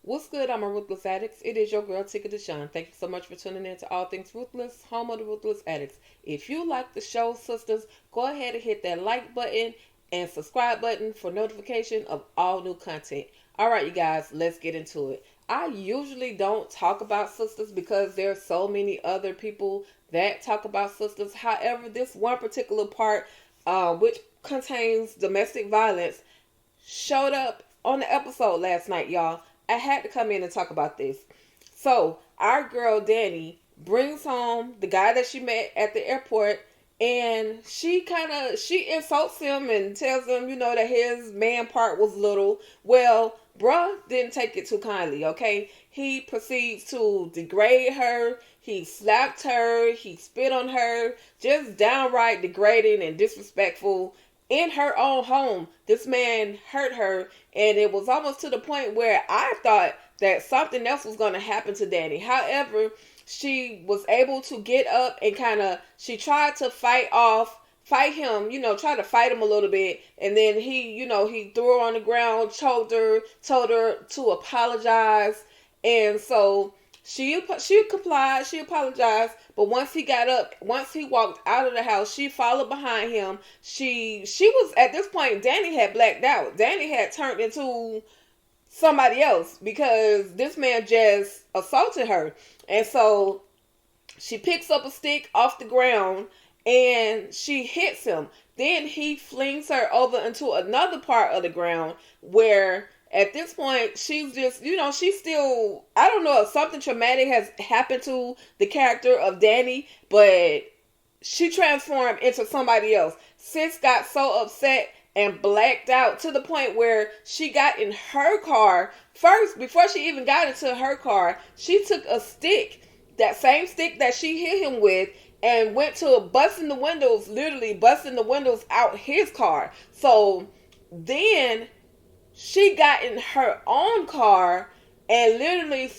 What's good? I'm a Ruthless Addicts. It is your girl, Tika Deshawn. Thank you so much for tuning in to All Things Ruthless, home of the Ruthless Addicts. If you like the show, sisters, go ahead and hit that like button and subscribe button for notification of all new content. All right, you guys, let's get into it. I usually don't talk about sisters because there's so many other people that talk about sisters. However, this one particular part, which contains domestic violence, showed up on the episode last night, y'all. I had to come in and talk about this. So, our girl Danny brings home the guy that she met at the airport, and she insults him and tells him, that his man part was little. Well, bruh didn't take it too kindly, okay? He proceeds to degrade her. He slapped her. He spit on her. Just downright degrading and disrespectful in her own home. This man hurt her, and it was almost to the point where I thought that something else was going to happen to Danny. However, she was able to get up and she tried to fight him, try to fight him a little bit. And then he threw her on the ground, choked her, told her to apologize. And so she complied, she apologized, but once he walked out of the house, she followed behind him. She was, at this point, Danny had blacked out. Danny had turned into somebody else because this man just assaulted her. And so she picks up a stick off the ground and she hits him. Then he flings her over into another part of the ground where at this point, she's just, she's still, I don't know if something traumatic has happened to the character of Danny, but she transformed into somebody else. Sis got so upset and blacked out to the point where she got in her car. First, before she even got into her car, she took a stick, that same stick that she hit him with, and went to busting the windows, literally busting the windows out his car. So then she got in her own car and literally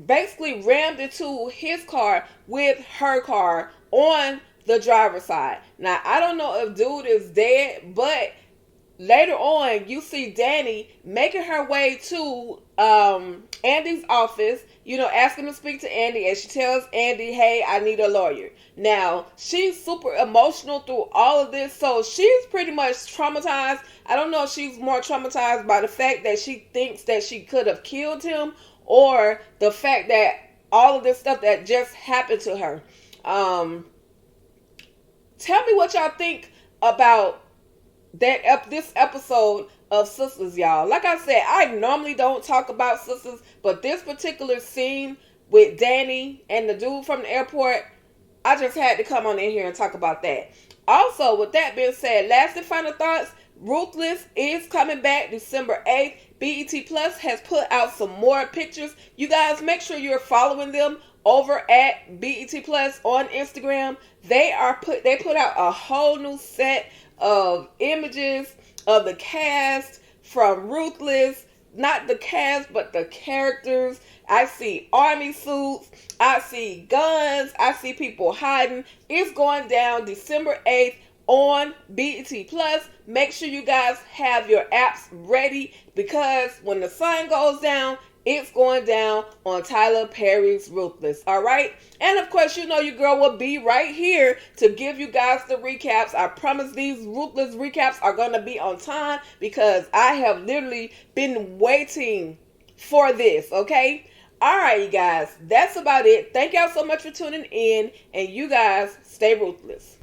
basically rammed into his car with her car on the driver's side. Now, I don't know if dude is dead, but later on, you see Danny making her way to Andy's office, asking to speak to Andy, and she tells Andy, hey, I need a lawyer. Now, she's super emotional through all of this, so she's pretty much traumatized. I don't know if she's more traumatized by the fact that she thinks that she could have killed him, or the fact that all of this stuff that just happened to her. Tell me what y'all think about this episode of Sistas, y'all. Like I said, I normally don't talk about Sistas, but this particular scene with Danny and the dude from the airport, I just had to come on in here and talk about that. Also, with that being said, last and final thoughts, Ruthless is coming back December 8th. BET Plus has put out some more pictures. You guys, make sure you're following them over at BET Plus on Instagram. They put out a whole new set of images of the cast from Ruthless. Not the cast, but the characters. I see army suits. I see guns. I see people hiding. It's going down December 8th on BET Plus. Make sure you guys have your apps ready, because when the sun goes down, it's going down on Tyler Perry's Ruthless. All right? And of course, your girl will be right here to give you guys the recaps. I promise these Ruthless recaps are going to be on time, because I have literally been waiting for this. Okay? All right, you guys. That's about it. Thank y'all so much for tuning in. And you guys stay ruthless.